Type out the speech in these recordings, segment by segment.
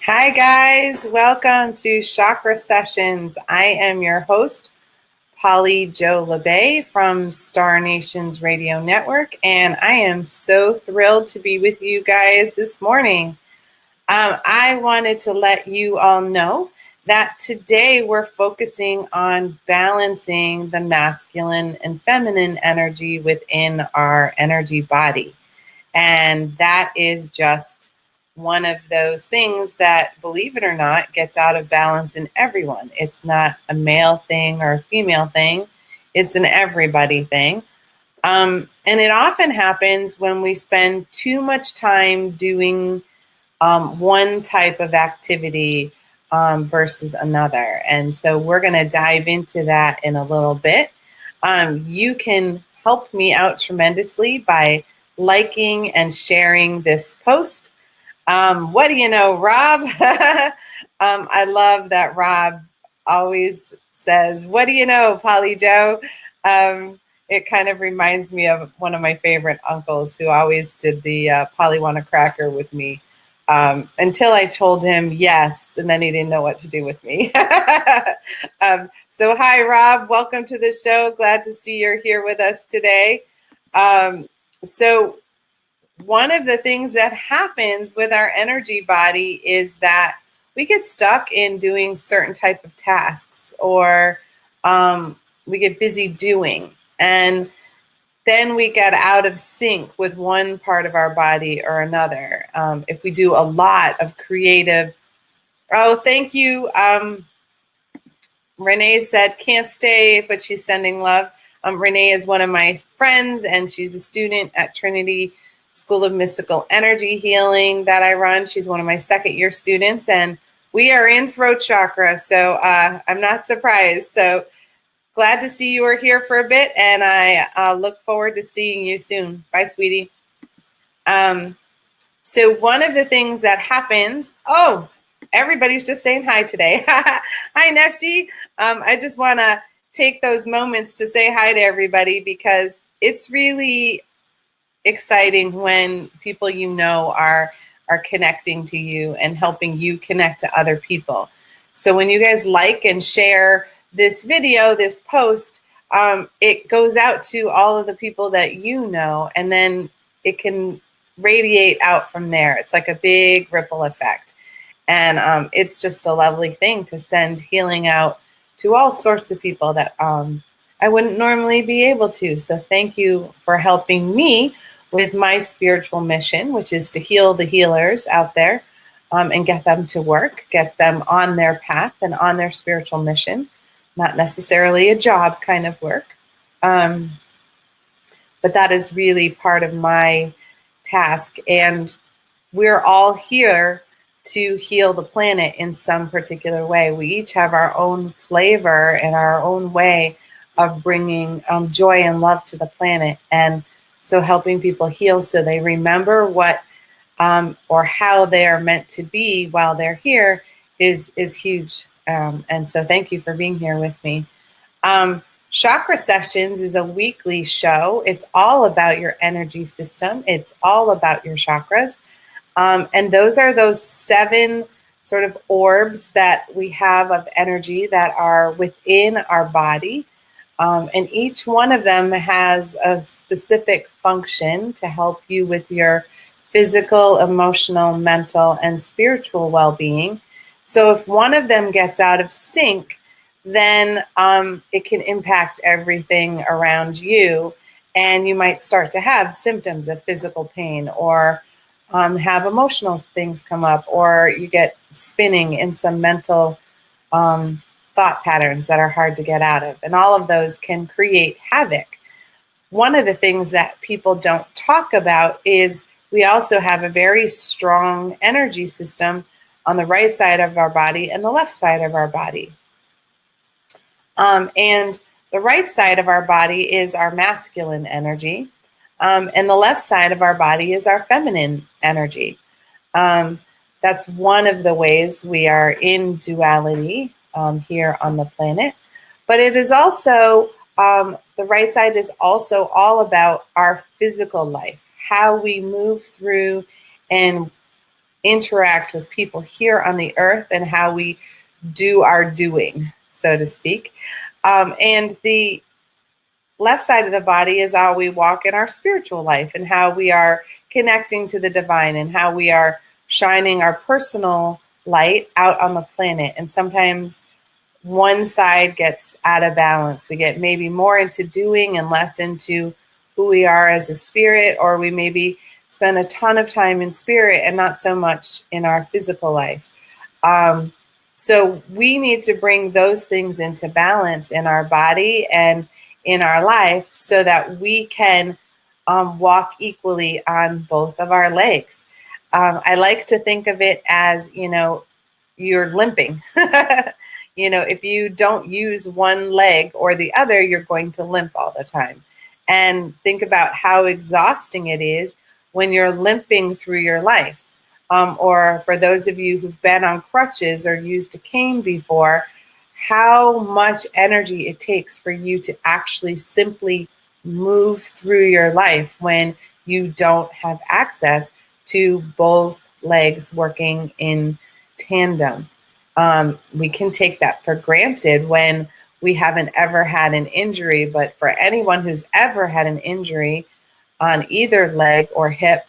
Hi guys, welcome to Chakra Sessions. I am your host, Polly Jo Labbe from Star Nations Radio Network, and I am so thrilled to be with you guys this morning. I wanted to let you all know that today we're focusing on balancing the masculine and feminine energy within our energy body. And that is just one of those things that, believe it or not, gets out of balance in everyone. It's not a male thing or a female thing. It's an everybody thing. And it often happens when we spend too much time doing one type of activity versus another. And so we're going to dive into that in a little bit. You can help me out tremendously by liking and sharing this post. What do you know, Rob? I love that Rob always says, what do you know, Polly Jo? It kind of reminds me of one of my favorite uncles who always did the Polly want a cracker with me until I told him yes, and then he didn't know what to do with me. So hi, Rob. Welcome to the show. Glad to see you're here with us today. So one of the things that happens with our energy body is that we get stuck in doing certain type of tasks, or we get busy doing, and then we get out of sync with one part of our body or another. If we do a lot of creative, thank you. Renee said can't stay, but she's sending love. Renee is one of my friends, and she's a student at Trinity School of Mystical Energy Healing that I run. She's one of my second-year students, and we are in throat chakra, so I'm not surprised. So glad to see you are here for a bit, and I look forward to seeing you soon. Bye, sweetie. So one of the things that happens, everybody's just saying hi today. Hi, Nefshi. I just want to take those moments to say hi to everybody, because it's really exciting when people you know are connecting to you and helping you connect to other people. So when you guys like and share this video, this post, it goes out to all of the people that you know, and then it can radiate out from there. It's like a big ripple effect. And it's just a lovely thing to send healing out to all sorts of people that I wouldn't normally be able to. So thank you for helping me with my spiritual mission, which is to heal the healers out there and get them to work, get them on their path and on their spiritual mission, not necessarily a job kind of work. But that is really part of my task. And we're all here to heal the planet in some particular way. We each have our own flavor and our own way of bringing joy and love to the planet. And so helping people heal so they remember what or how they are meant to be while they're here is huge. And so thank you for being here with me. Chakra Sessions is a weekly show. It's all about your energy system. It's all about your chakras. And those are those 7 sort of orbs that we have of energy that are within our body. And each one of them has a specific function to help you with your physical, emotional, mental, and spiritual well-being. So if one of them gets out of sync, then it can impact everything around you. And you might start to have symptoms of physical pain, or have emotional things come up, or you get spinning in some mental thought patterns that are hard to get out of. And all of those can create havoc. One of the things that people don't talk about is we also have a very strong energy system on the right side of our body and the left side of our body. And the right side of our body is our masculine energy. And the left side of our body is our feminine energy. That's one of the ways we are in duality here on the planet. But it is also, the right side is also all about our physical life, how we move through and interact with people here on the earth and how we do our doing, so to speak. And the left side of the body is how we walk in our spiritual life and how we are connecting to the divine and how we are shining our personal light out on the planet. And sometimes one side gets out of balance. We get maybe more into doing and less into who we are as a spirit, or we maybe spend a ton of time in spirit and not so much in our physical life. So we need to bring those things into balance in our body and in our life so that we can walk equally on both of our legs. I like to think of it as, you're limping. If you don't use one leg or the other, you're going to limp all the time. And think about how exhausting it is when you're limping through your life. Or for those of you who've been on crutches or used a cane before, how much energy it takes for you to actually simply move through your life when you don't have access to both legs working in tandem. We can take that for granted when we haven't ever had an injury, but for anyone who's ever had an injury on either leg or hip,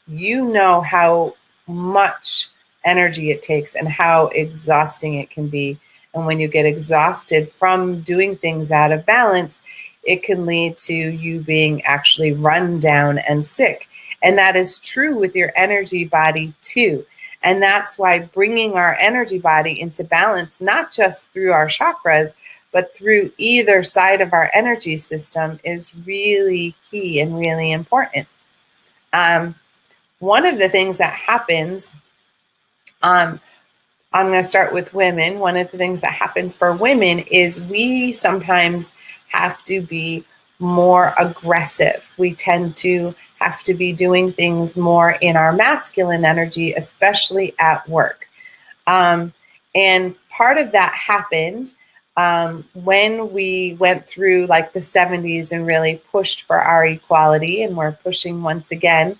you know how much energy it takes and how exhausting it can be. And when you get exhausted from doing things out of balance, it can lead to you being actually run down and sick. And that is true with your energy body too. And that's why bringing our energy body into balance, not just through our chakras, but through either side of our energy system, is really key and really important. One of the things that happens, I'm going to start with women. One of the things that happens for women is we sometimes have to be more aggressive. We tend to have to be doing things more in our masculine energy, especially at work. And part of that happened when we went through like the 70s and really pushed for our equality, and we're pushing once again.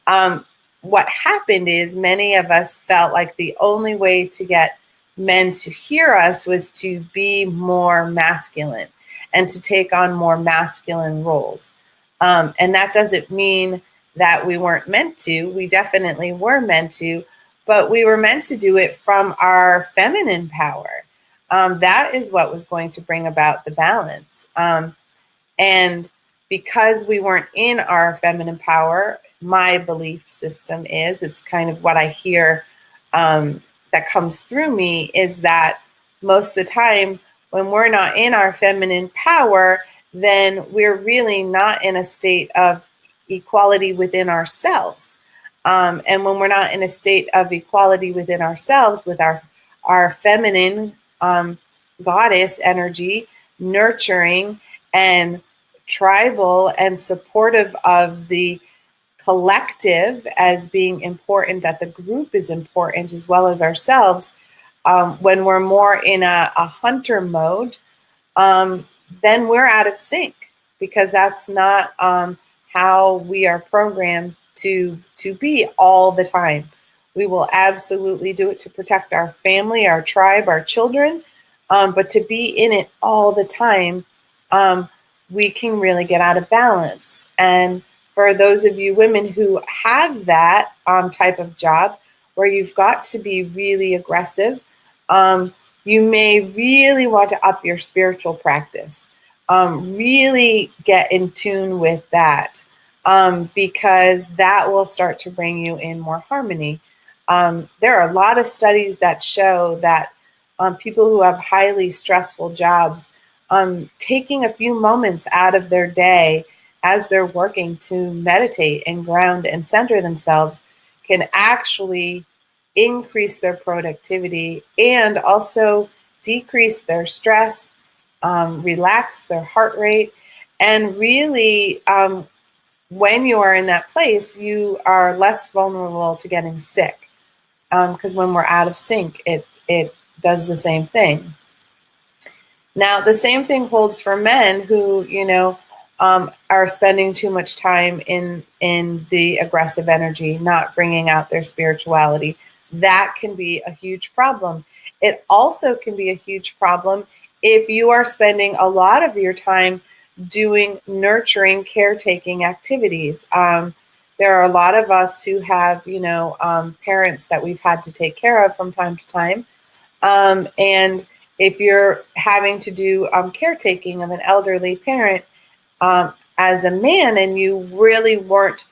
What happened is many of us felt like the only way to get men to hear us was to be more masculine and to take on more masculine roles. And that doesn't mean that we weren't meant to. We definitely were meant to, but we were meant to do it from our feminine power. That is what was going to bring about the balance. And because we weren't in our feminine power, my belief system is, it's kind of what I hear that comes through me, is that most of the time when we're not in our feminine power, then we're really not in a state of equality within ourselves. And when we're not in a state of equality within ourselves, with our feminine goddess energy, nurturing and tribal and supportive of the collective as being important, that the group is important as well as ourselves, when we're more in a hunter mode, then we're out of sync, because that's not how we are programmed to be all the time. We will absolutely do it to protect our family, our tribe, our children, but to be in it all the time, we can really get out of balance. And for those of you women who have that type of job where you've got to be really aggressive, you may really want to up your spiritual practice. Really get in tune with that, because that will start to bring you in more harmony. There are a lot of studies that show that people who have highly stressful jobs, taking a few moments out of their day as they're working to meditate and ground and center themselves can actually increase their productivity and also decrease their stress, relax their heart rate. And really, when you are in that place, you are less vulnerable to getting sick, because when we're out of sync, it does the same thing. Now, the same thing holds for men who, are spending too much time in the aggressive energy, not bringing out their spirituality. That can be a huge problem. It also can be a huge problem if you are spending a lot of your time doing nurturing, caretaking activities. There are a lot of us who have, parents that we've had to take care of from time to time. And if you're having to do caretaking of an elderly parent as a man, and you really weren't,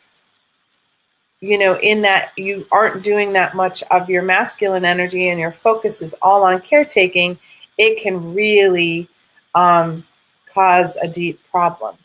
in that you aren't doing that much of your masculine energy and your focus is all on caretaking, it can really cause a deep problem.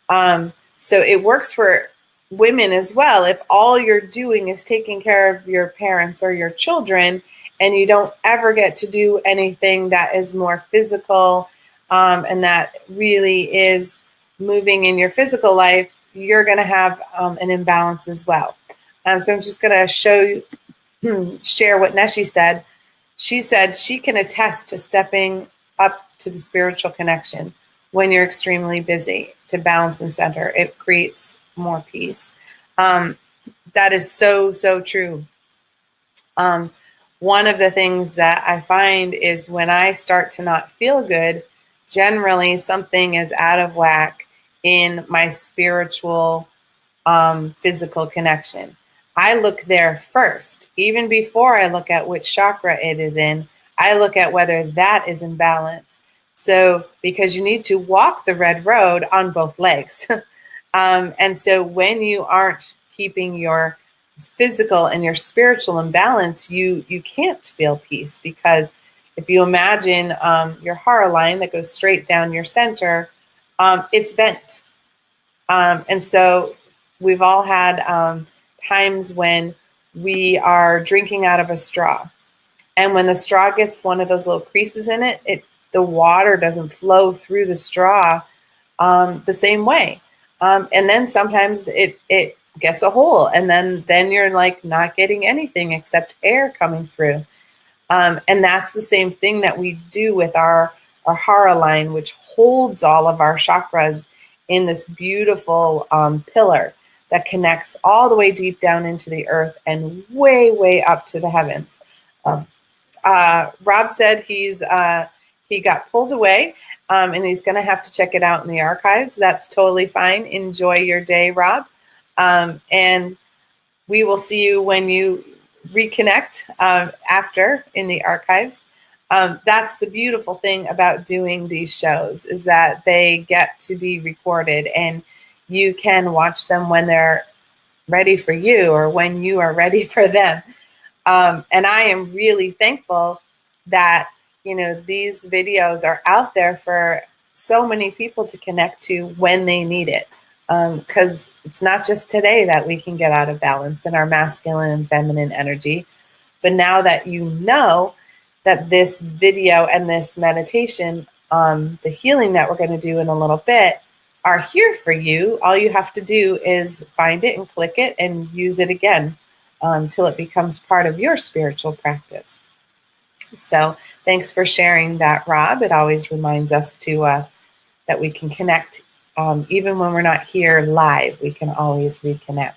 So it works for women as well. If all you're doing is taking care of your parents or your children, and you don't ever get to do anything that is more physical and that really is moving in your physical life, you're going to have an imbalance as well. So I'm just going to share what Neshi said. She said she can attest to stepping up to the spiritual connection when you're extremely busy to balance and center. It creates more peace. That is so, so true. One of the things that I find is when I start to not feel good, generally something is out of whack in my spiritual, physical connection. I look there first. Even before I look at which chakra it is in, I look at whether that is in balance. So, because you need to walk the red road on both legs. And so when you aren't keeping your physical and your spiritual in balance, you can't feel peace. Because if you imagine your hara line that goes straight down your center, it's bent. And so we've all had times when we are drinking out of a straw. And when the straw gets one of those little creases in it, the water doesn't flow through the straw the same way. And then sometimes it gets a hole, and then you're like not getting anything except air coming through. And that's the same thing that we do with our hara line, which holds all of our chakras in this beautiful pillar that connects all the way deep down into the earth and way, way up to the heavens. Rob said he got pulled away, and he's going to have to check it out in the archives. That's totally fine. Enjoy your day, Rob. And we will see you when you reconnect after in the archives. That's the beautiful thing about doing these shows, is that they get to be recorded and you can watch them when they're ready for you or when you are ready for them. And I am really thankful that, these videos are out there for so many people to connect to when they need it. Because it's not just today that we can get out of balance in our masculine and feminine energy. But now that you know that this video and this meditation, the healing that we're going to do in a little bit, are here for you, all you have to do is find it and click it and use it again until it becomes part of your spiritual practice. So thanks for sharing that, Rob. It always reminds us to that we can connect. Even when we're not here live, we can always reconnect.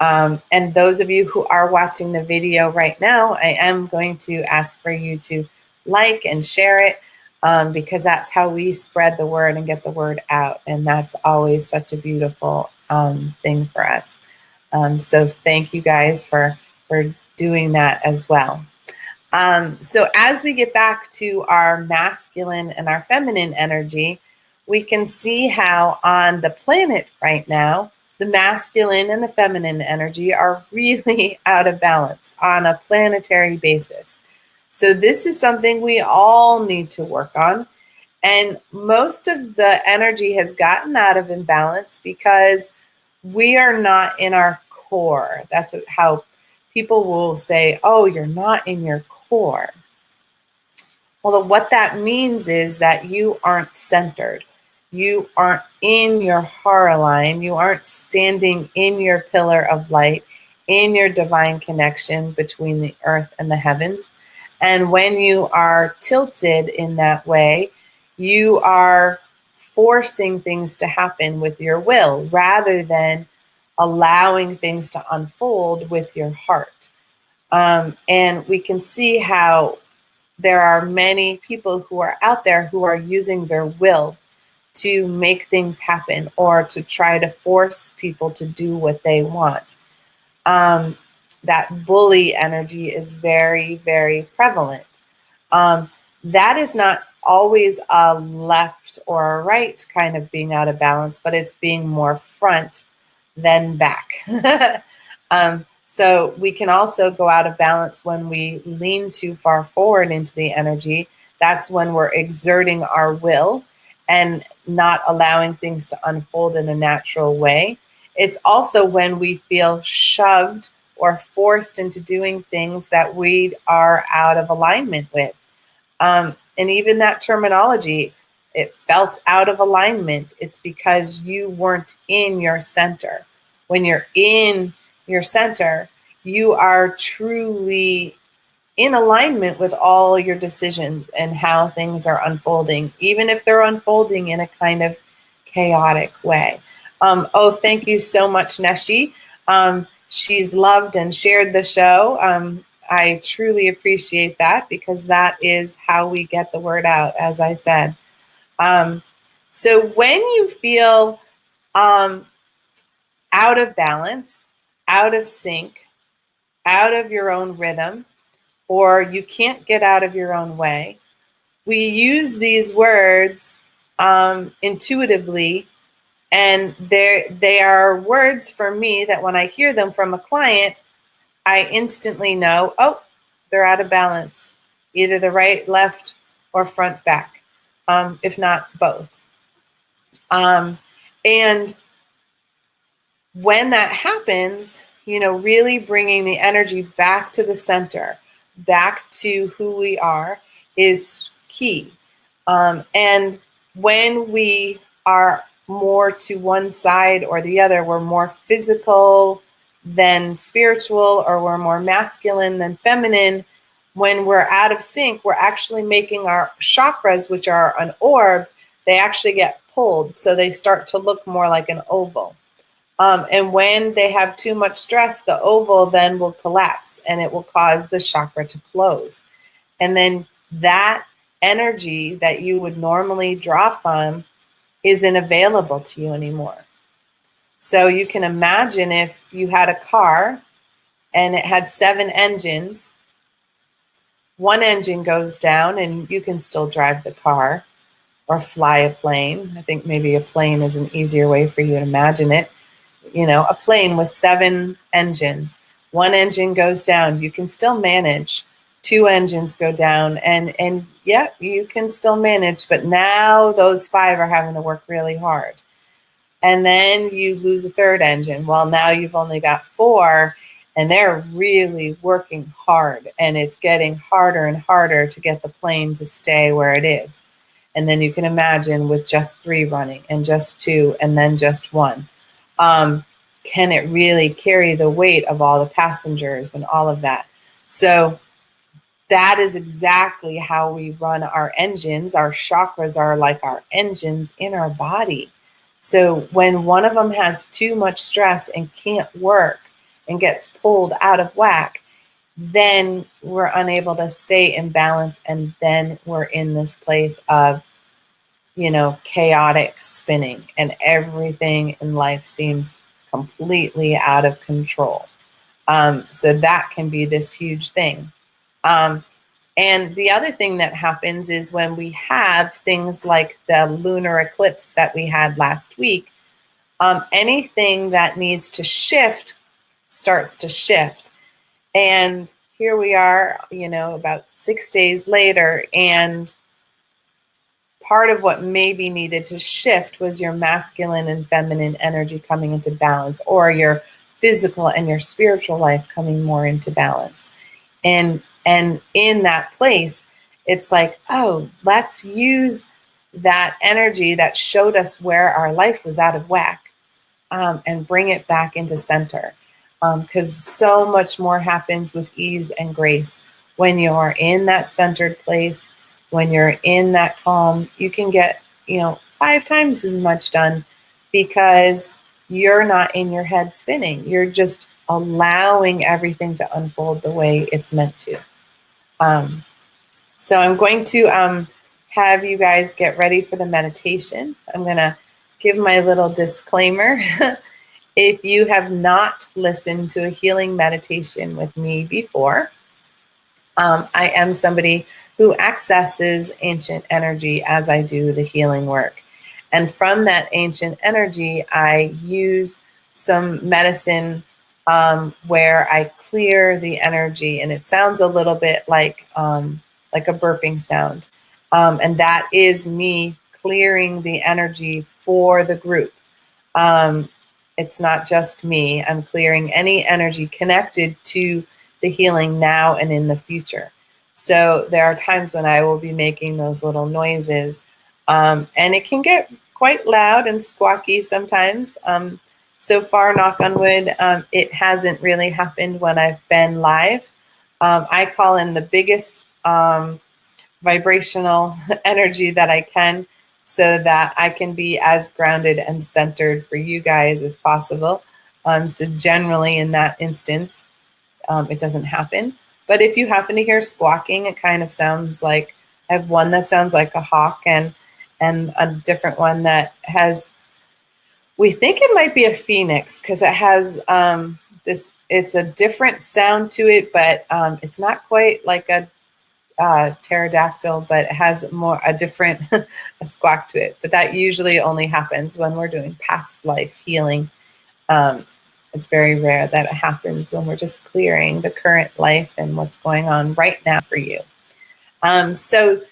And those of you who are watching the video right now, I am going to ask for you to like and share it, because that's how we spread the word and get the word out. And that's always such a beautiful thing for us. So thank you guys for doing that as well. So as we get back to our masculine and our feminine energy, we can see how on the planet right now, the masculine and the feminine energy are really out of balance on a planetary basis. So this is something we all need to work on. And most of the energy has gotten out of imbalance because we are not in our core. That's how people will say, oh, you're not in your core. Well, what that means is that you aren't centered. You aren't in your hara line. You aren't standing in your pillar of light, in your divine connection between the earth and the heavens. And when you are tilted in that way, you are forcing things to happen with your will rather than allowing things to unfold with your heart. And we can see how there are many people who are out there who are using their will to make things happen or to try to force people to do what they want. That bully energy is very, very prevalent. That is not always a left or a right kind of being out of balance, but it's being more front than back. So we can also go out of balance when we lean too far forward into the energy. That's when we're exerting our will and not allowing things to unfold in a natural way. It's also when we feel shoved or forced into doing things that we are out of alignment with. And even that terminology, it felt out of alignment. It's because you weren't in your center. When you're in your center, you are truly in alignment with all your decisions and how things are unfolding, even if they're unfolding in a kind of chaotic way. Thank you so much, Neshi. She's loved and shared the show. I truly appreciate that because that is how we get the word out, as I said. So when you feel out of balance, out of sync, out of your own rhythm, or you can't get out of your own way, we use these words intuitively, and they are words for me that when I hear them from a client, I instantly know, oh, they're out of balance, either the right, left, or front, back, if not both. And when that happens, really bringing the energy back to the center, back to who we are is key. And when we are more to one side or the other, we're more physical than spiritual, or we're more masculine than feminine. When we're out of sync, we're actually making our chakras, which are an orb, they actually get pulled. So they start to look more like an oval. And when they have too much stress, the oval then will collapse and it will cause the chakra to close. And then that energy that you would normally draw from isn't available to you anymore. So you can imagine if you had a car and it had 7 engines, one engine goes down and you can still drive the car or fly a plane. I think maybe a plane is an easier way for you to imagine it. A plane with 7 engines, one engine goes down, you can still manage. 2 engines go down and yeah, you can still manage, but now those 5 are having to work really hard. And then you lose a 3rd engine. Well, now you've only got 4 and they're really working hard and it's getting harder and harder to get the plane to stay where it is. And then you can imagine with just 3 running and just 2 and then just 1. Can it really carry the weight of all the passengers and all of that? So that is exactly how we run our engines. Our chakras are like our engines in our body. So when one of them has too much stress and can't work and gets pulled out of whack, then we're unable to stay in balance. And then we're in this place of, chaotic spinning and everything in life seems completely out of control. So that can be this huge thing. And the other thing that happens is when we have things like the lunar eclipse that we had last week, anything that needs to shift starts to shift. And here we are, about 6 days later, and part of what maybe needed to shift was your masculine and feminine energy coming into balance, or your physical and your spiritual life coming more into balance. And in that place, it's like, oh, let's use that energy that showed us where our life was out of whack and bring it back into center. Because so much more happens with ease and grace when you're in that centered place. When you're in that calm, you can get, 5 times as much done, because you're not in your head spinning. You're just allowing everything to unfold the way it's meant to. So I'm going to have you guys get ready for the meditation. I'm going to give my little disclaimer. If you have not listened to a healing meditation with me before, I am somebody who accesses ancient energy as I do the healing work. And from that ancient energy, I use some medicine where I clear the energy, and it sounds a little bit like a burping sound. And that is me clearing the energy for the group. It's not just me. I'm clearing any energy connected to the healing now and in the future. So there are times when I will be making those little noises, and it can get quite loud and squawky sometimes. So far, knock on wood, it hasn't really happened when I've been live. I call in the biggest vibrational energy that I can, so that I can be as grounded and centered for you guys as possible. So generally in that instance, it doesn't happen. But if you happen to hear squawking, it kind of sounds like, I have one that sounds like a hawk, and a different one that has, we think it might be a phoenix, because it has it's a different sound to it, but it's not quite like a pterodactyl, but it has a different a squawk to it. But that usually only happens when we're doing past life healing. It's very rare that it happens when we're just clearing the current life and what's going on right now for you. So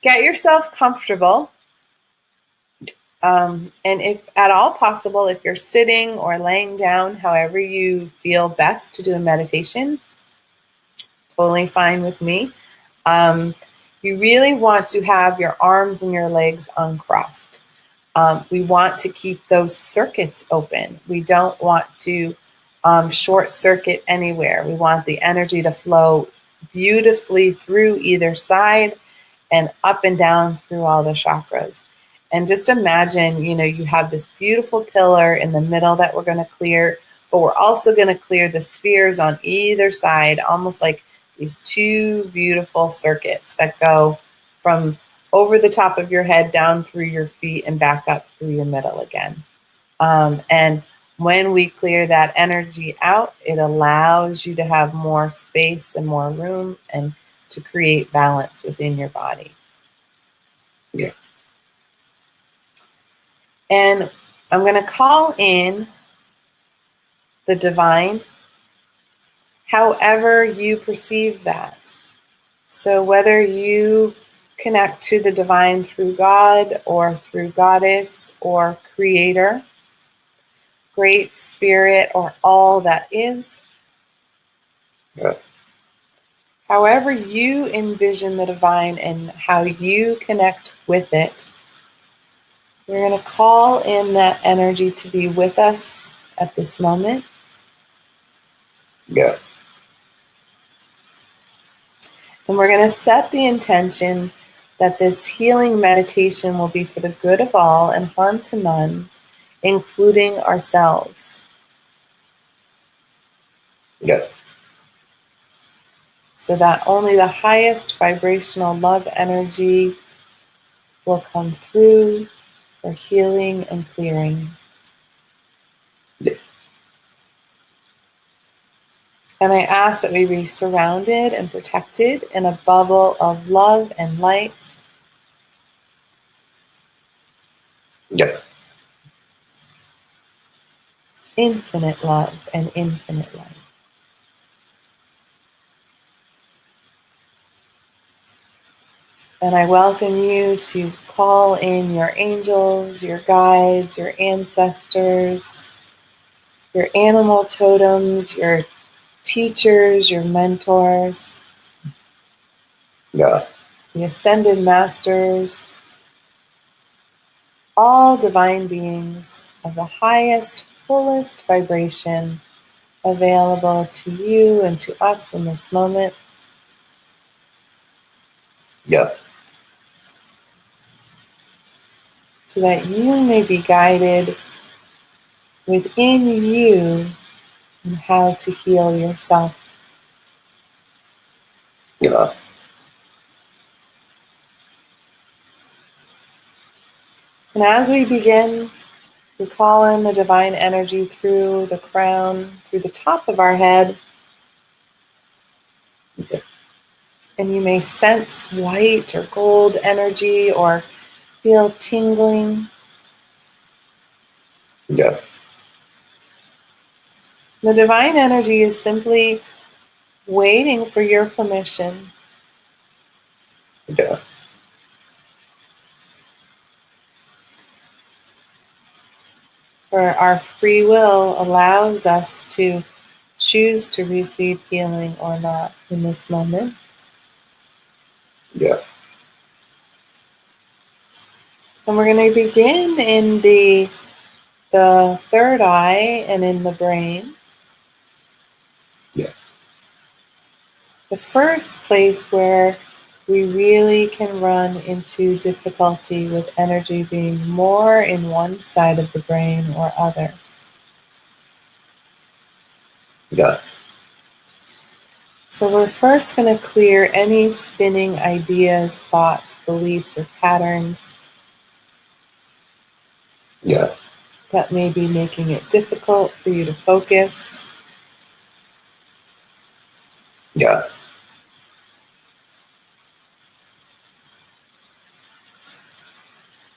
get yourself comfortable. And if at all possible, if you're sitting or laying down, however you feel best to do a meditation, totally fine with me. You really want to have your arms and your legs uncrossed. We want to keep those circuits open. We don't want to short circuit anywhere. We want the energy to flow beautifully through either side and up and down through all the chakras. And just imagine, you have this beautiful pillar in the middle that we're going to clear, but we're also going to clear the spheres on either side, almost like these 2 beautiful circuits that go from over the top of your head down through your feet and back up through your middle again. And when we clear that energy out, it allows you to have more space and more room and to create balance within your body. Yeah. And I'm going to call in the divine, however you perceive that. So whether you connect to the divine through God or through goddess or creator, great spirit, or all that is, yeah. However you envision the divine and how you connect with it, we're going to call in that energy to be with us at this moment. Yeah. And we're going to set the intention that this healing meditation will be for the good of all and harm to none, including ourselves. Yeah. So that only the highest vibrational love energy will come through for healing and clearing. Yeah. And I ask that we be surrounded and protected in a bubble of love and light. Yeah. Infinite love and infinite light. And I welcome you to call in your angels, your guides, your ancestors, your animal totems, your teachers, your mentors, yeah, the ascended masters, all divine beings of the highest, fullest vibration available to you and to us in this moment. Yeah. so that you may be guided within you on how to heal yourself. Yeah. And as we begin, we call in the divine energy through the crown, through the top of our head. Okay. And you may sense white or gold energy or feel tingling. Yeah. The divine energy is simply waiting for your permission. Yeah. For our free will allows us to choose to receive healing or not in this moment. Yeah. And we're going to begin in the third eye and in the brain. Yeah. The first place where we really can run into difficulty with energy being more in one side of the brain or other. Yeah. So we're first going to clear any spinning ideas, thoughts, beliefs, or patterns Yeah. that may be making it difficult for you to focus. Yeah.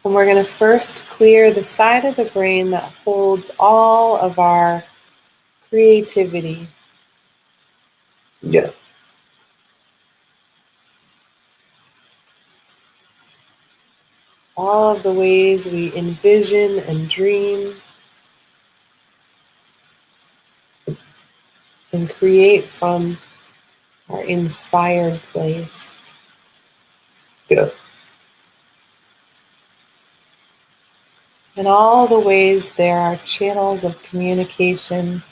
And we're going to first clear the side of the brain that holds all of our creativity. Yeah. All of the ways we envision and dream and create from our inspired place. Yeah. And all the ways there are channels of communication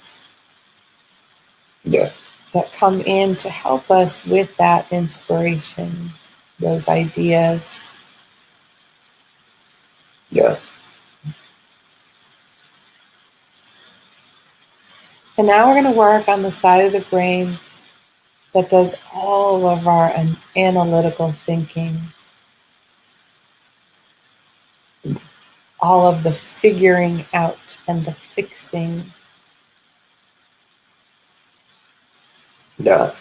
Yeah. that come in to help us with that inspiration, those ideas. Yeah. And now we're going to work on the side of the brain that does all of our analytical thinking, all of the figuring out and the fixing. Yeah.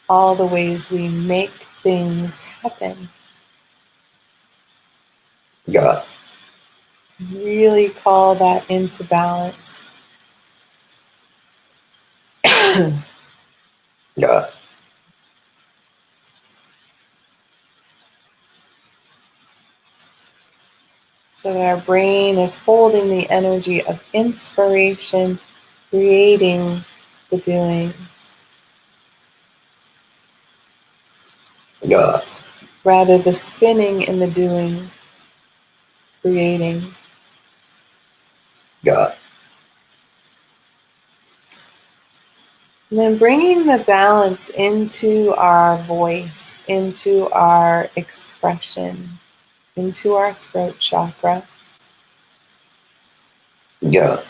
All the ways we make things happen. Yeah. Really call that into balance. Yeah. So that our brain is holding the energy of inspiration, creating the doing, Yeah. rather the spinning in the doing, creating. Yeah. And then bringing the balance into our voice, into our expression, into our throat chakra. Yeah.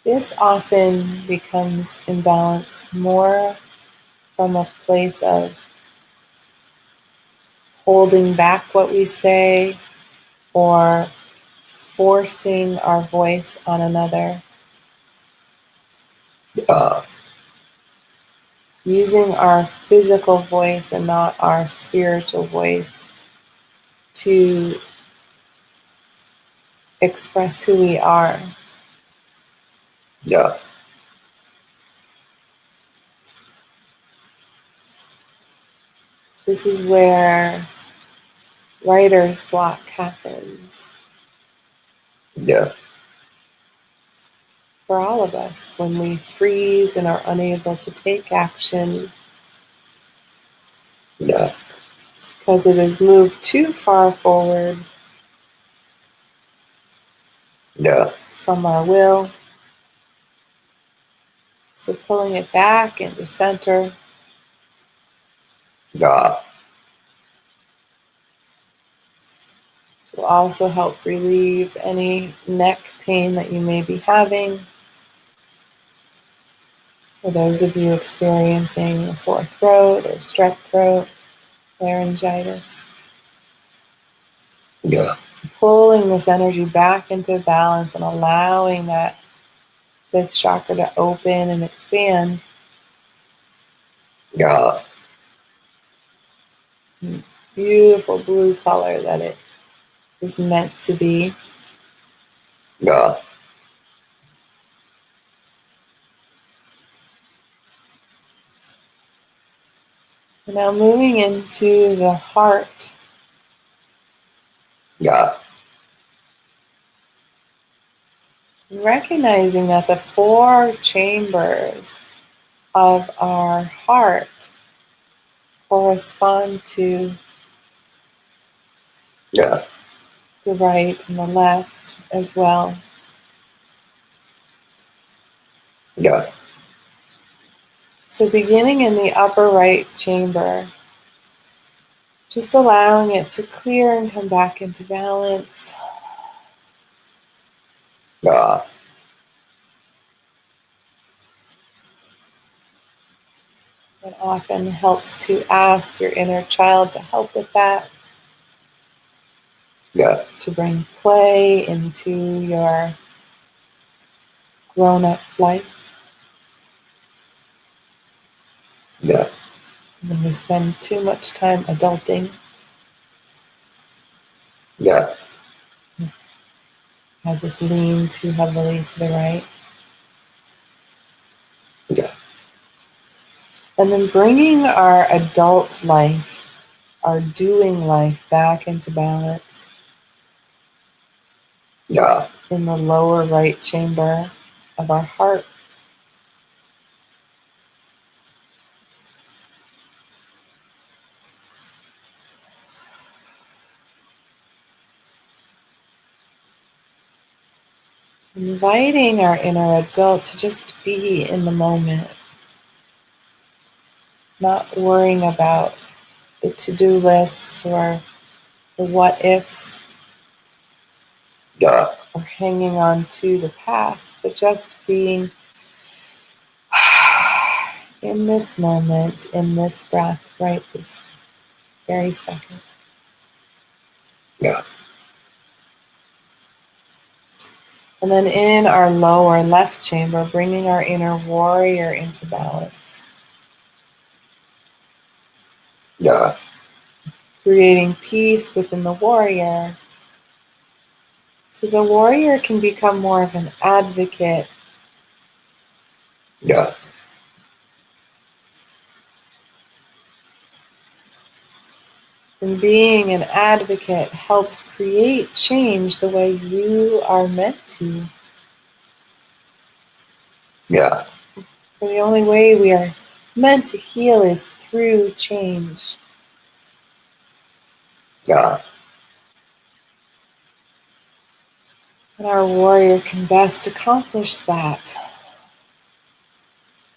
This often becomes imbalanced more from a place of holding back what we say or forcing our voice on another. Yeah. Using our physical voice and not our spiritual voice to express who we are. Yeah. This is where writer's block happens Yeah. for all of us when we freeze and are unable to take action Yeah. because it has moved too far forward Yeah. from our will. So pulling it back into center. Yeah. Will also help relieve any neck pain that you may be having. For those of you experiencing a sore throat or strep throat, laryngitis. Yeah. Pulling this energy back into balance and allowing that fifth chakra to open and expand. Yeah. Beautiful blue color that it is meant to be. Yeah. And now moving into the heart. Yeah. Recognizing that the 4 chambers of our heart correspond to Yeah. the right and the left as well. Yeah. So beginning in the upper right chamber, just allowing it to clear and come back into balance. Yeah. It often helps to ask your inner child to help with that, Yeah. to bring play into your grown-up life. Yeah. When we spend too much time adulting, Yeah. has us lean too heavily to the right. Yeah. And then bringing our adult life, our doing life back into balance Yeah. in the lower right chamber of our heart. Inviting our inner adult to just be in the moment, not worrying about the to-do lists or the what-ifs Yeah. or hanging on to the past, but just being in this moment, in this breath, right this very second. Yeah. And then in our lower left chamber, bringing our inner warrior into balance. Yeah. Creating peace within the warrior. So the warrior can become more of an advocate. Yeah. And being an advocate helps create change the way you are meant to. Yeah. For the only way we are meant to heal is through change. Yeah. And our warrior can best accomplish that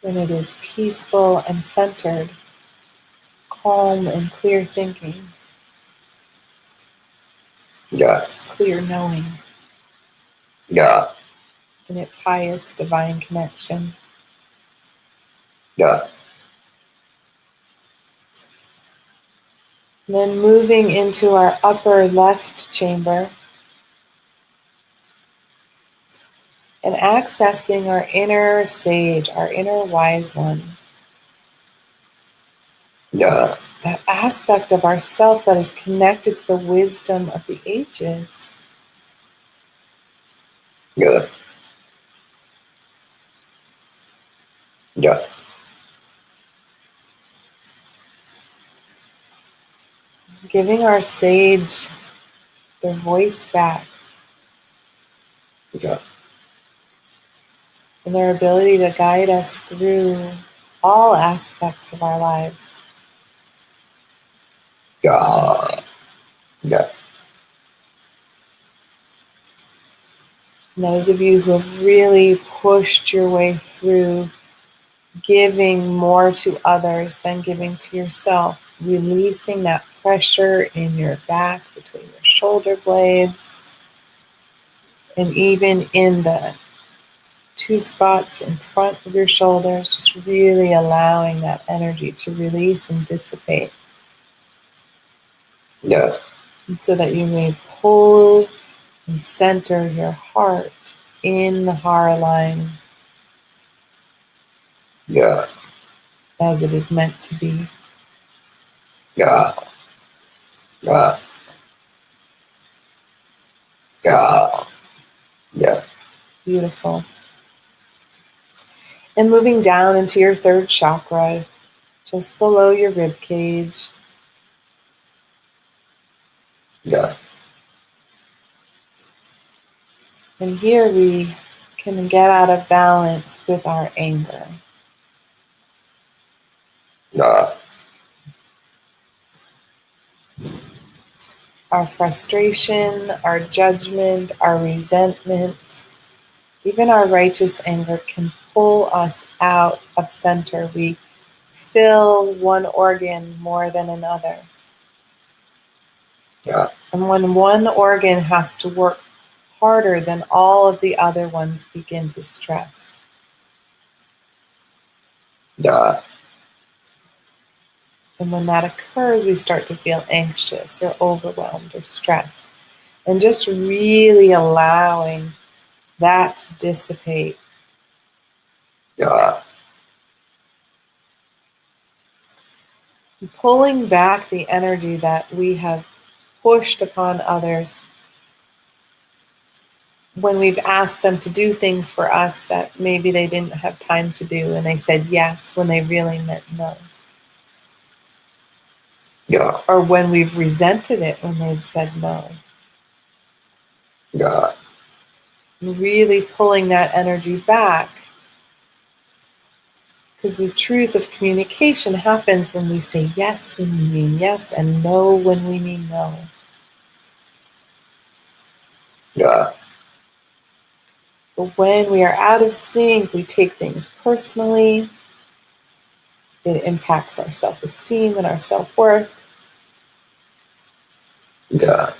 when it is peaceful and centered, calm and clear thinking, Yeah. clear knowing, Yeah. in its highest divine connection. Yeah. And then moving into our upper left chamber and accessing our inner sage, our inner wise one. Yeah. That aspect of ourself that is connected to the wisdom of the ages. Yeah. Yeah. Giving our sage their voice back Yeah. and their ability to guide us through all aspects of our lives. Yeah. Yeah. And those of you who have really pushed your way through giving more to others than giving to yourself. Releasing that pressure in your back between your shoulder blades and even in the two spots in front of your shoulders, just really allowing that energy to release and dissipate. Yeah. So that you may pull and center your heart in the heart line. Yeah. As it is meant to be. Yeah. Yeah. Yeah. Yeah. Beautiful. And moving down into your third chakra, just below your rib cage. Yeah. And here we can get out of balance with our anger. Yeah. Our frustration, our judgment, our resentment, even our righteous anger can pull us out of center. We fill one organ more than another. Yeah. And when one organ has to work harder, then all of the other ones begin to stress. Yeah. And when that occurs, we start to feel anxious or overwhelmed or stressed. And just really allowing that to dissipate. Yeah. Pulling back the energy that we have pushed upon others when we've asked them to do things for us that maybe they didn't have time to do, and they said yes when they really meant no. Yeah. Or when we've resented it when they've said no. Yeah. Really pulling that energy back. Because the truth of communication happens when we say yes when we mean yes and no when we mean no. Yeah. But when we are out of sync, we take things personally. It impacts our self-esteem and our self-worth. Yeah.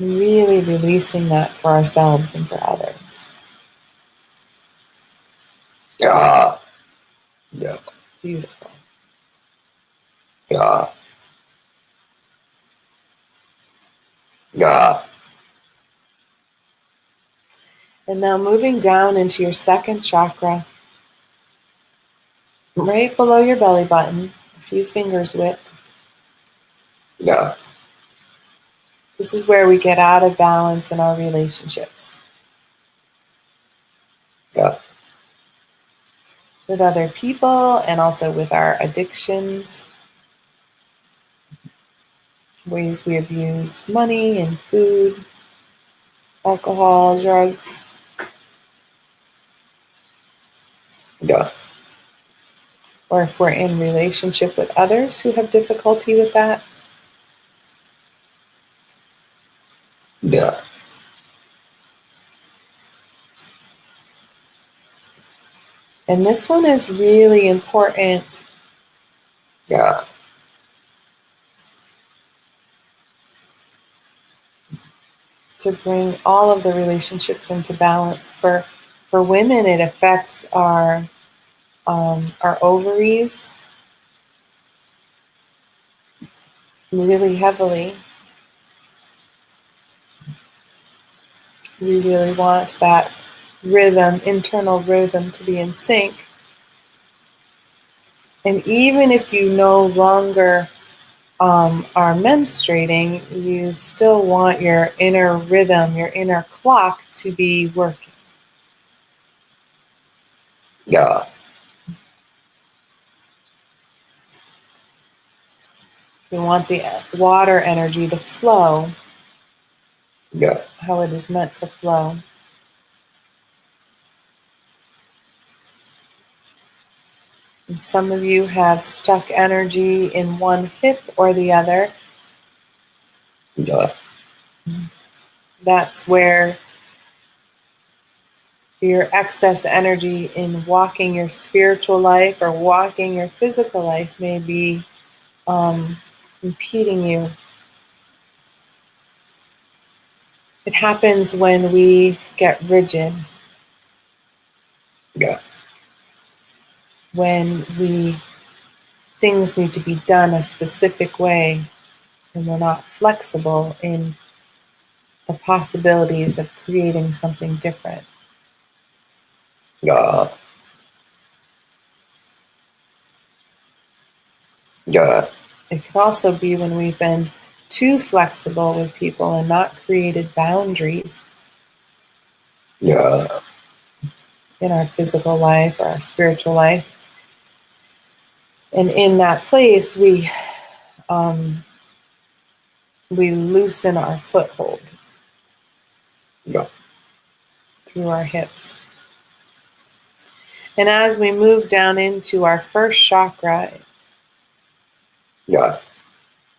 Really releasing that for ourselves and for others. Yeah. Yeah. Beautiful. Yeah. Yeah. And now moving down into your second chakra, right below your belly button, a few fingers width. Yeah. This is where we get out of balance in our relationships. Yeah. With other people and also with our addictions. Ways we abuse money and food, alcohol, drugs. Yeah. Or if we're in relationship with others who have difficulty with that. Yeah. And this one is really important. Yeah. To bring all of the relationships into balance. For women, it affects our ovaries really heavily. We really want that rhythm, internal rhythm, to be in sync. And even if you no longer are menstruating, you still want your inner rhythm, your inner clock to be working. Yeah. You want the water energy to flow. Yeah. How it is meant to flow. And some of you have stuck energy in one hip or the other. Yeah. That's where your excess energy in walking your spiritual life or walking your physical life may be impeding you. It happens when we get rigid, Yeah. when things need to be done a specific way, and we're not flexible in the possibilities of creating something different. Yeah. Yeah. It could also be when we've been too flexible with people and not created boundaries Yeah. in our physical life or our spiritual life. And in that place, we loosen our foothold Yeah. through our hips. And as we move down into our first chakra Yeah.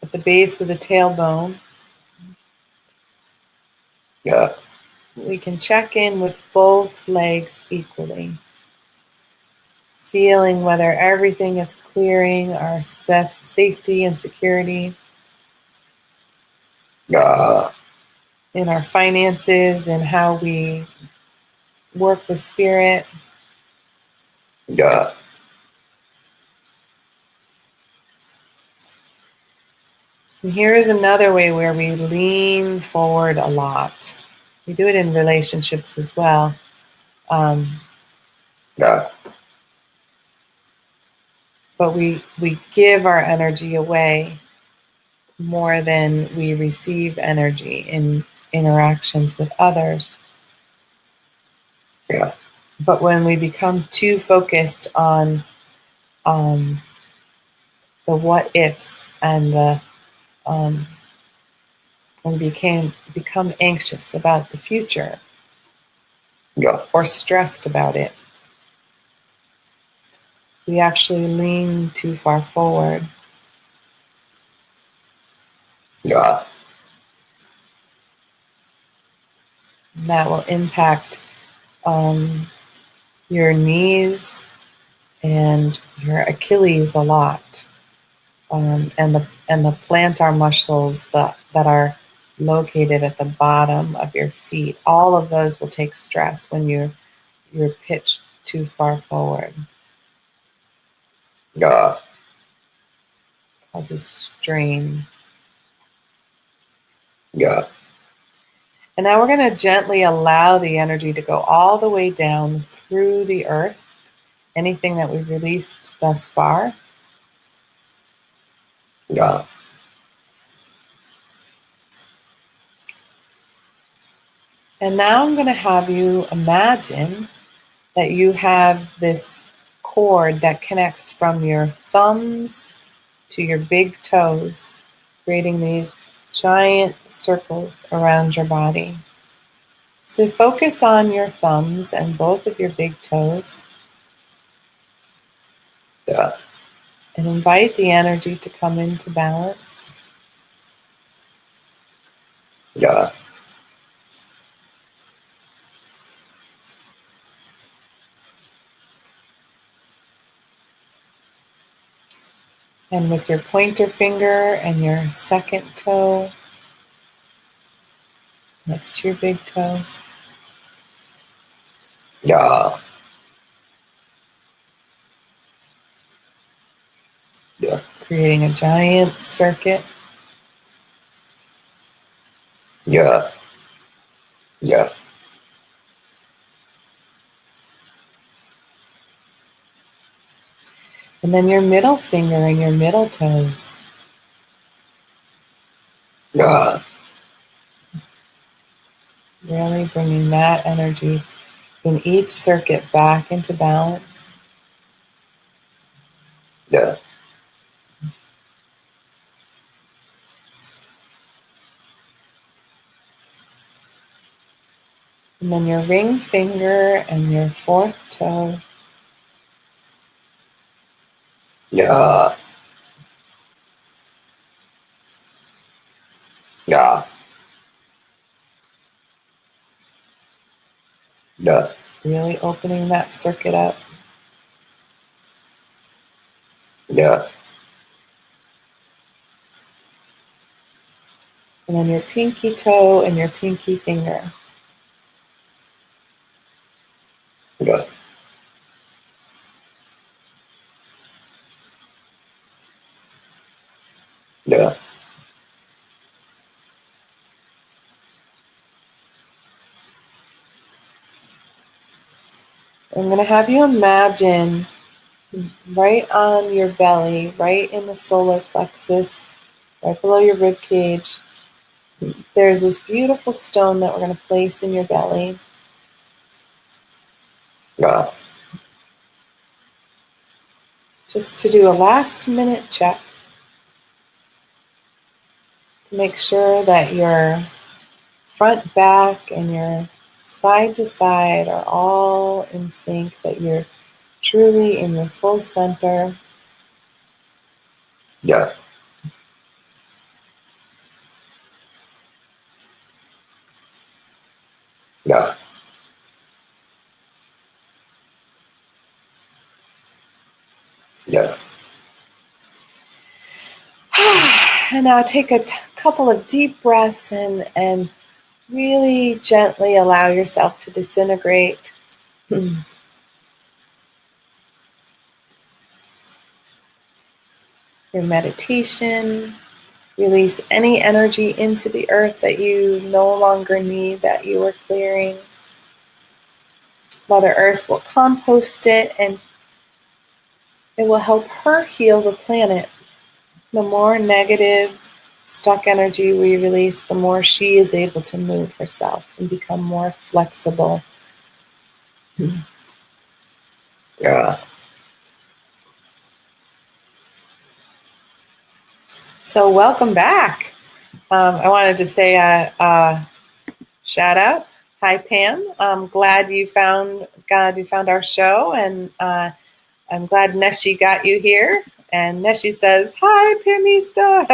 at the base of the tailbone, Yeah. we can check in with both legs equally, feeling whether everything is clearing our safety and security Yeah. in our finances and how we work with spirit. Yeah. And here is another way where we lean forward a lot. We do it in relationships as well. Yeah. But we give our energy away more than we receive energy in interactions with others. Yeah. But when we become too focused on the what ifs and the and become anxious about the future Yeah. or stressed about it, we actually lean too far forward. Yeah. And that will impact your knees and your Achilles a lot, and the plantar muscles that are located at the bottom of your feet. All of those will take stress when you're pitched too far forward. Yeah. Causes strain. Yeah. And now we're going to gently allow the energy to go all the way down through the earth, anything that we've released thus far. Yeah. And now I'm going to have you imagine that you have this cord that connects from your thumbs to your big toes, creating these giant circles around your body. So focus on your thumbs and both of your big toes Yeah. and invite the energy to come into balance. Yeah. And with your pointer finger and your second toe next to your big toe, Yeah. Yeah. creating a giant circuit. Yeah. Yeah. And then your middle finger and your middle toes. Yeah. Really bringing that energy in each circuit back into balance. Yeah. And then your ring finger and your fourth toe. Yeah. Yeah. Yeah. Really opening that circuit up. Yeah. And then your pinky toe and your pinky finger. Yeah. Yeah. I'm going to have you imagine right on your belly, right in the solar plexus, right below your rib cage, there's this beautiful stone that we're going to place in your belly. Yeah. Just to do a last minute check to make sure that your front, back, and your side to side are all in sync, that you're truly in your full center. Yeah. Yeah. Yeah. And now take a couple of deep breaths and really gently allow yourself to disintegrate. Your meditation, release any energy into the earth that you no longer need, that you are clearing. Mother Earth will compost it and it will help her heal the planet. The more negative, stuck energy we release, the more she is able to move herself and become more flexible. Yeah. So welcome back. I wanted to say a shout out. Hi Pam. I'm glad you found our show, and I'm glad Neshi got you here. And Neshi says, "Hi Pamista."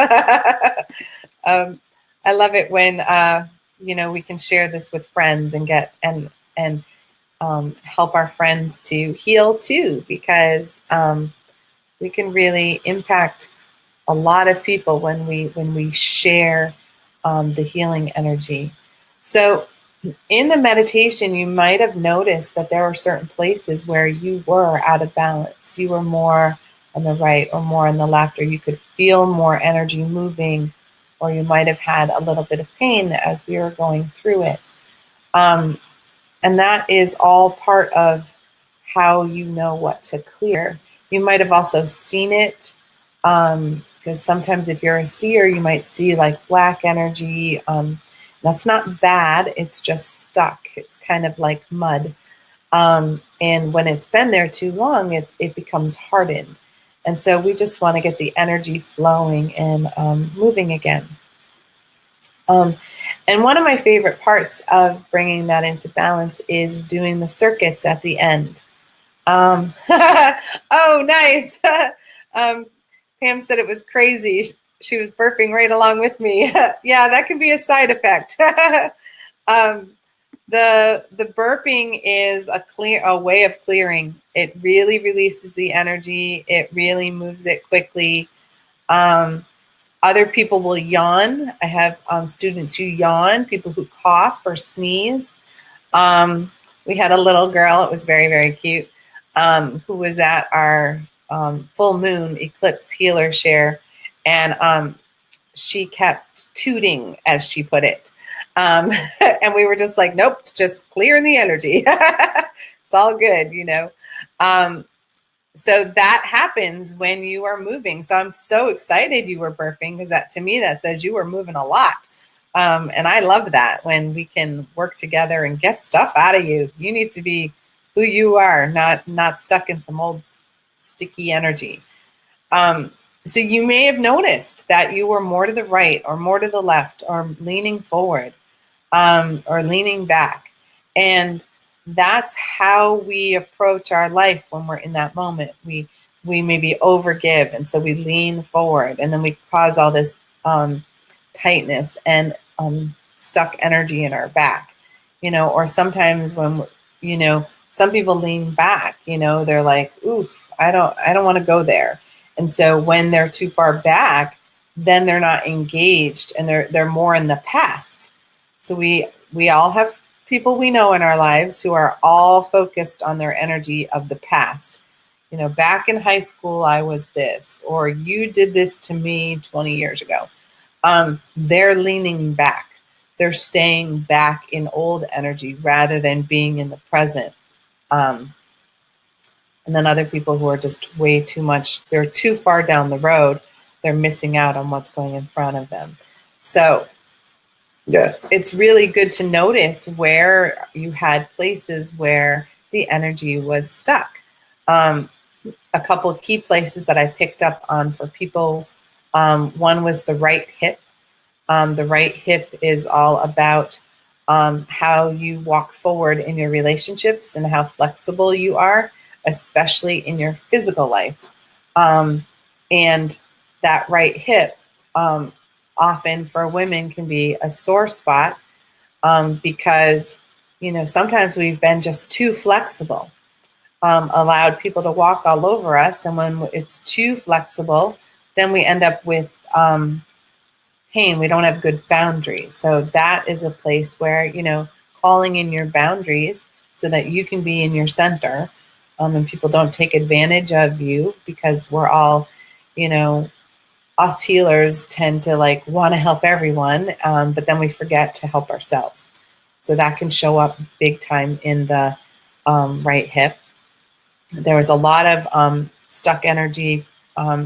I love it when we can share this with friends and get and help our friends to heal too, because we can really impact a lot of people when we share the healing energy. So in the meditation, you might have noticed that there were certain places where you were out of balance. You were more on the right or more on the left, or you could feel more energy moving, or you might have had a little bit of pain as we were going through it. And that is all part of how you know what to clear. You might have also seen it, because sometimes if you're a seer, you might see like black energy. That's not bad, it's just stuck. It's kind of like mud. And when it's been there too long, it becomes hardened. And so we just want to get the energy flowing and moving again. And one of my favorite parts of bringing that into balance is doing the circuits at the end. Oh, nice. Pam said it was crazy. She was burping right along with me. Yeah, that can be a side effect. The burping is a way of clearing. It really releases the energy. It really moves it quickly. Other people will yawn. I have students who yawn, people who cough or sneeze. We had a little girl, it was very, very cute, who was at our full moon eclipse healer share, and she kept tooting, as she put it. And we were just like, nope, it's just clearing the energy. It's all good, So that happens when you are moving. So I'm so excited you were burping, because that, to me, that says you were moving a lot. And I love that when we can work together and get stuff out of you. You need to be who you are, not stuck in some old sticky energy. So you may have noticed that you were more to the right or more to the left, or leaning forward, or leaning back. And that's how we approach our life when we're in that moment. We maybe overgive, and so we lean forward, and then we cause all this tightness and stuck energy in our back, or sometimes when some people lean back, they're like, ooh, I don't want to go there. And so when they're too far back, then they're not engaged and they're more in the past. So we all have people we know in our lives who are all focused on their energy of the past. Back in high school, I was this, or you did this to me 20 years ago. They're leaning back. They're staying back in old energy rather than being in the present. And then other people who are just way too much, they're too far down the road. They're missing out on what's going in front of them. So yeah, it's really good to notice where you had places where the energy was stuck. A couple of key places that I picked up on for people. One was the right hip. The right hip is all about how you walk forward in your relationships and how flexible you are, especially in your physical life. And that right hip often for women can be a sore spot because, sometimes we've been just too flexible. Allowed people to walk all over us. And when it's too flexible, then we end up with pain. We don't have good boundaries. So that is a place where, calling in your boundaries so that you can be in your center and people don't take advantage of you, because we're all, us healers tend to want to help everyone, but then we forget to help ourselves. So that can show up big time in the right hip. There was a lot of stuck energy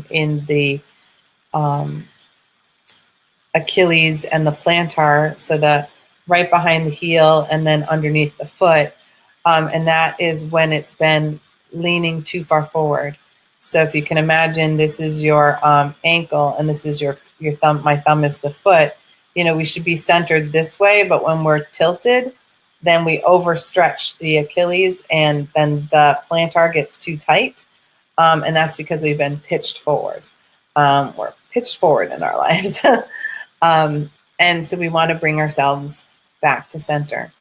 in the Achilles and the plantar, so the right behind the heel and then underneath the foot. And that is when it's been leaning too far forward. So if you can imagine, this is your ankle and this is your thumb. My thumb is the foot. We should be centered this way, but when we're tilted, then we overstretch the Achilles and then the plantar gets too tight. And that's because we've been pitched forward. We're pitched forward in our lives. And so we want to bring ourselves back to center.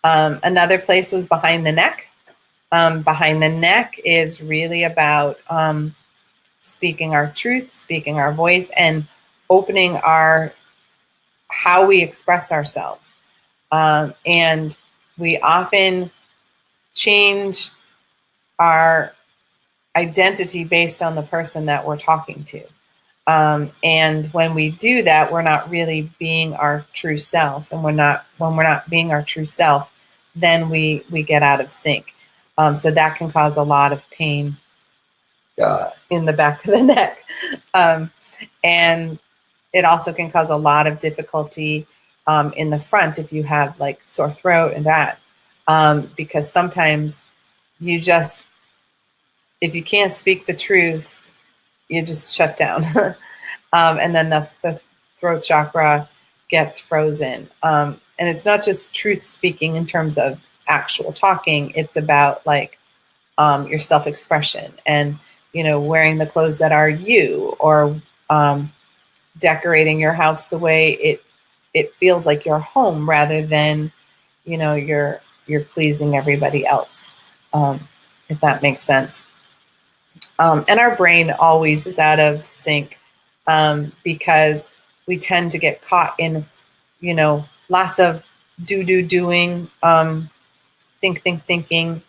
Another place was behind the neck. Behind the neck is really about speaking our truth, speaking our voice, and opening how we express ourselves. And we often change our identity based on the person that we're talking to. And when we do that, we're not really being our true self. And when we're not being our true self, then we get out of sync. So that can cause a lot of pain in the back of the neck. And it also can cause a lot of difficulty in the front if you have sore throat and that. Because sometimes if you can't speak the truth, you just shut down. And then the throat chakra gets frozen. And it's not just truth speaking in terms of actual talking. It's about your self-expression and, wearing the clothes that are you, or decorating your house the way it feels like your home, rather than, you're pleasing everybody else, if that makes sense. And our brain always is out of sync because we tend to get caught in, lots of doing, thinking,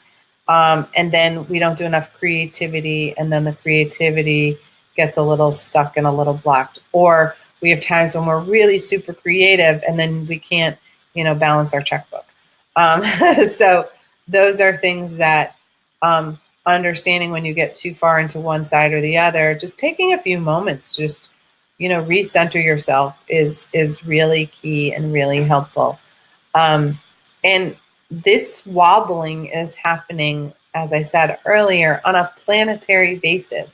and then we don't do enough creativity, and then the creativity gets a little stuck and a little blocked. Or we have times when we're really super creative and then we can't, balance our checkbook. So those are things that understanding when you get too far into one side or the other, just taking a few moments, just, recenter yourself is really key and really helpful. And this wobbling is happening, as I said earlier, on a planetary basis.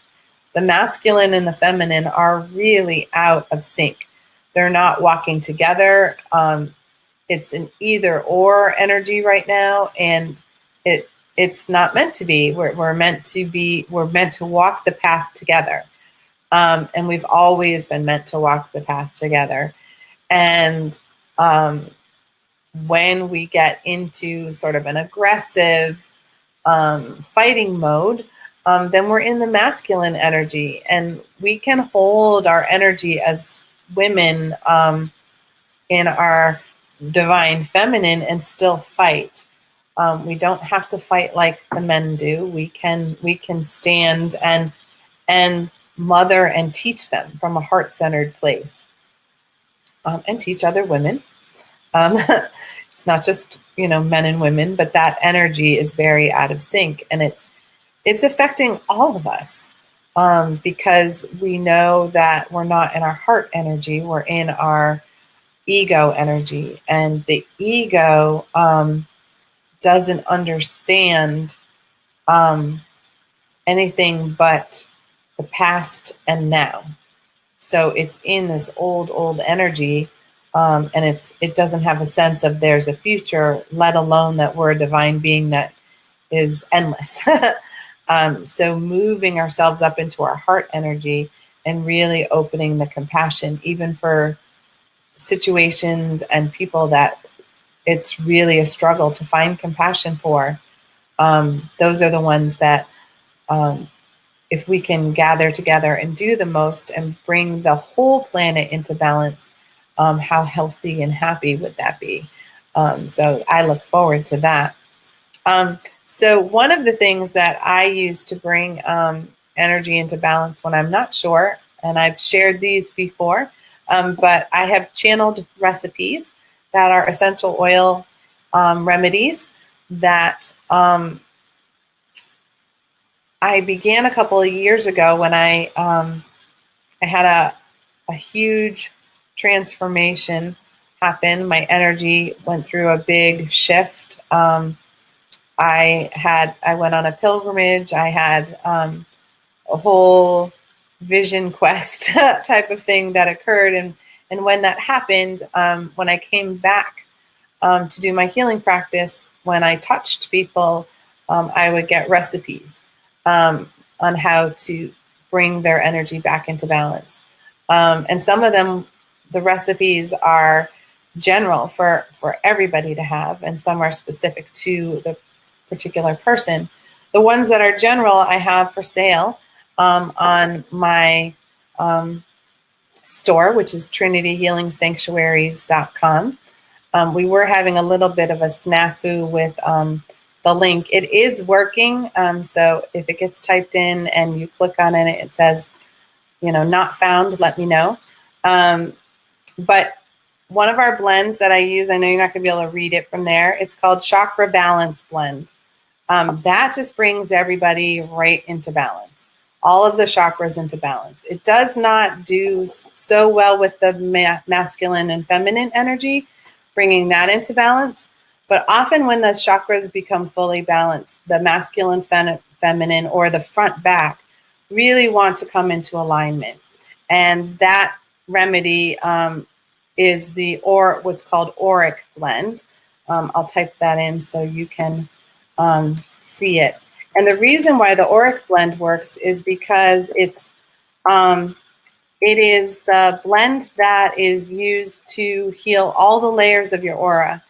The masculine and the feminine are really out of sync. They're not walking together. It's an either or energy right now, and it's not meant to be. We're meant to walk the path together. And we've always been meant to walk the path together. And when we get into sort of an aggressive fighting mode, then we're in the masculine energy, and we can hold our energy as women in our divine feminine and still fight. We don't have to fight like the men do. We can stand and mother and teach them from a heart-centered place, and teach other women. It's not just men and women, but that energy is very out of sync, and it's affecting all of us, because we know that we're not in our heart energy, we're in our ego energy, and the ego doesn't understand anything but the past and now. So it's in this old energy, and it doesn't have a sense of there's a future, let alone that we're a divine being that is endless. So moving ourselves up into our heart energy and really opening the compassion, even for situations and people that it's really a struggle to find compassion for. Those are the ones that, if we can gather together and do the most and bring the whole planet into balance, how healthy and happy would that be? So I look forward to that. So one of the things that I use to bring energy into balance when I'm not sure, and I've shared these before, but I have channeled recipes that are essential oil remedies that I began a couple of years ago when I had a huge transformation happen. My energy went through a big shift. I went on a pilgrimage. I had a whole vision quest type of thing that occurred. And when that happened, when I came back to do my healing practice, when I touched people, I would get recipes on how to bring their energy back into balance. And some of them, the recipes are general for everybody to have, and some are specific to the particular person. The ones that are general I have for sale on my store, which is trinityhealingsanctuaries.com. We were having a little bit of a snafu with the link. It is working, so if it gets typed in and you click on it, it says, not found, let me know. But one of our blends that I use, I know you're not going to be able to read it from there. It's called Chakra Balance Blend. That just brings everybody right into balance. All of the chakras into balance. It does not do so well with the masculine and feminine energy, bringing that into balance. But often when the chakras become fully balanced, the masculine, feminine, or the front back really want to come into alignment. And that remedy is what's called auric blend. I'll type that in so you can see it. And the reason why the auric blend works is because it is the blend that is used to heal all the layers of your aura.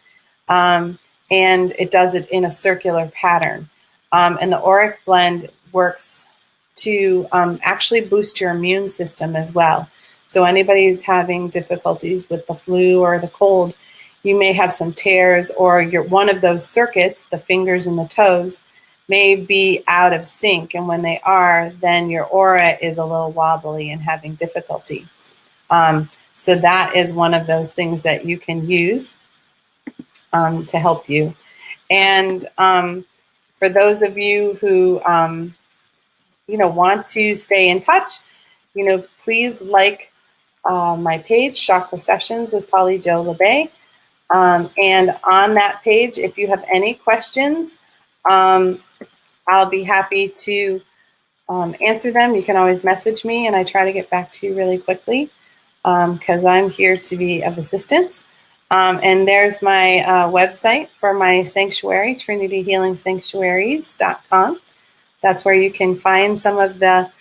And it does it in a circular pattern. And the auric blend works to actually boost your immune system as well. So anybody who's having difficulties with the flu or the cold, you may have some tears, or one of those circuits, the fingers and the toes, may be out of sync. And when they are, then your aura is a little wobbly and having difficulty. So that is one of those things that you can use to help you. And for those of you who want to stay in touch, please like my page, Chakra Sessions with Polly Jo Labbe. And on that page, if you have any questions, I'll be happy to answer them. You can always message me, and I try to get back to you really quickly because I'm here to be of assistance. And there's my website for my sanctuary, trinityhealingsanctuaries.com. That's where you can find some of the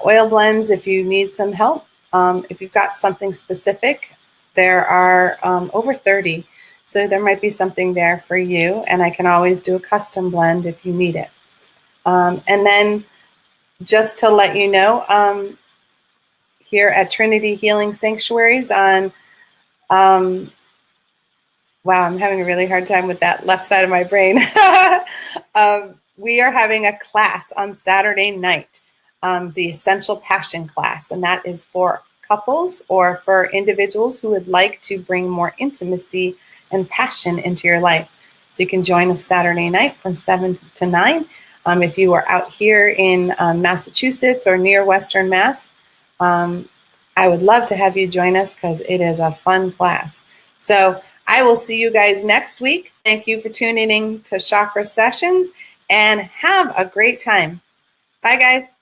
oil blends if you need some help. If you've got something specific, there are over 30. So there might be something there for you, and I can always do a custom blend if you need it. And then just to let you know, here at Trinity Healing Sanctuaries on, wow, I'm having a really hard time with that left side of my brain. We are having a class on Saturday night, the Essential Passion class, and that is for couples or for individuals who would like to bring more intimacy and passion into your life. So you can join us Saturday night from 7 to 9. If you are out here in Massachusetts or near Western Mass, I would love to have you join us because it is a fun class. So I will see you guys next week. Thank you for tuning in to Chakra Sessions, and have a great time. Bye, guys.